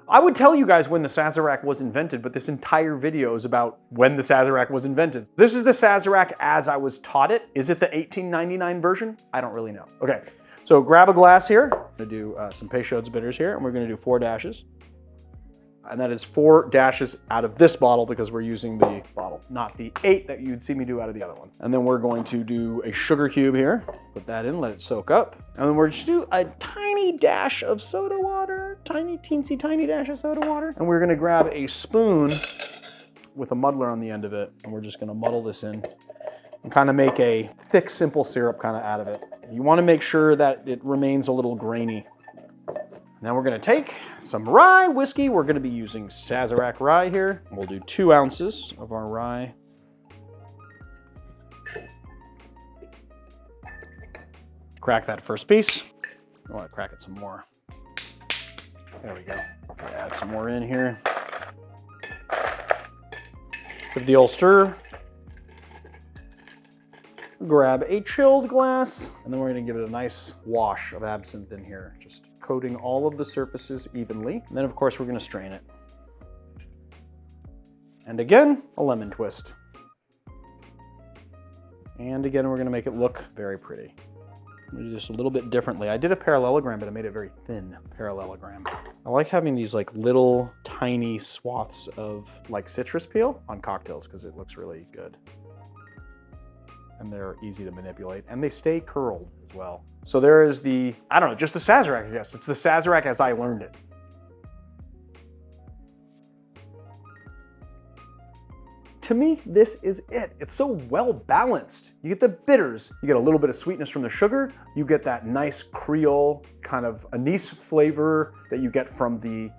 I would tell you guys when the Sazerac was invented, but this entire video is about when the Sazerac was invented. This is the Sazerac as I was taught it. Is it the 1899 version? I don't really know. Okay, so grab a glass here. I'm gonna do some Peychaud's bitters here, and we're gonna do 4 dashes. And that is 4 dashes out of this bottle because we're using the bottle, not the 8 that you'd see me do out of the other one. And then we're going to do a sugar cube here. Put that in, let it soak up. And then we're just do a tiny dash of soda water, tiny, teensy, tiny dash of soda water. And we're gonna grab a spoon with a muddler on the end of it. And we're just gonna muddle this in and kind of make a thick, simple syrup kind of out of it. You wanna make sure that it remains a little grainy. Now we're gonna take some rye whiskey. We're gonna be using Sazerac rye here. We'll do 2 ounces of our rye. Crack that first piece. I wanna crack it some more. There we go. Add some more in here. Give the old stir. Grab a chilled glass, and then we're gonna give it a nice wash of absinthe in here, just coating all of the surfaces evenly. And then of course we're gonna strain it. And again, a lemon twist. And again, we're gonna make it look very pretty. I'm gonna do this a little bit differently. I did a parallelogram, but I made it very thin parallelogram. I like having these like little tiny swaths of like citrus peel on cocktails because it looks really good. And they're easy to manipulate, and they stay curled as well. So there is the, I don't know, just the Sazerac, I guess. It's the Sazerac as I learned it. To me, this is it. It's so well balanced. You get the bitters, you get a little bit of sweetness from the sugar, you get that nice Creole kind of anise flavor that you get from the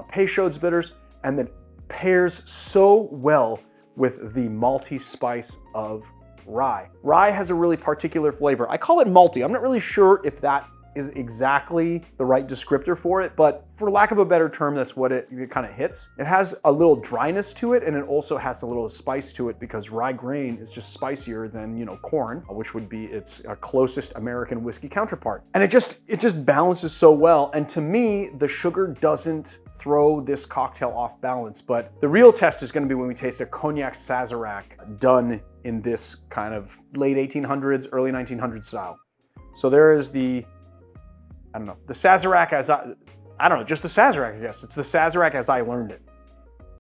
Peychaud's bitters, and then pairs so well with the malty spice of rye. Rye has a really particular flavor. I call it malty. I'm not really sure if that is exactly the right descriptor for it, but for lack of a better term, that's what it kind of hits. It has a little dryness to it, and it also has a little spice to it because rye grain is just spicier than, you know, corn, which would be its closest American whiskey counterpart. And it just balances so well. And to me, the sugar doesn't throw this cocktail off balance, but the real test is going to be when we taste a cognac Sazerac done in this kind of late 1800s, early 1900s style. So there is the, I don't know, the Sazerac as I don't know, just the Sazerac, I guess. It's the Sazerac as I learned it.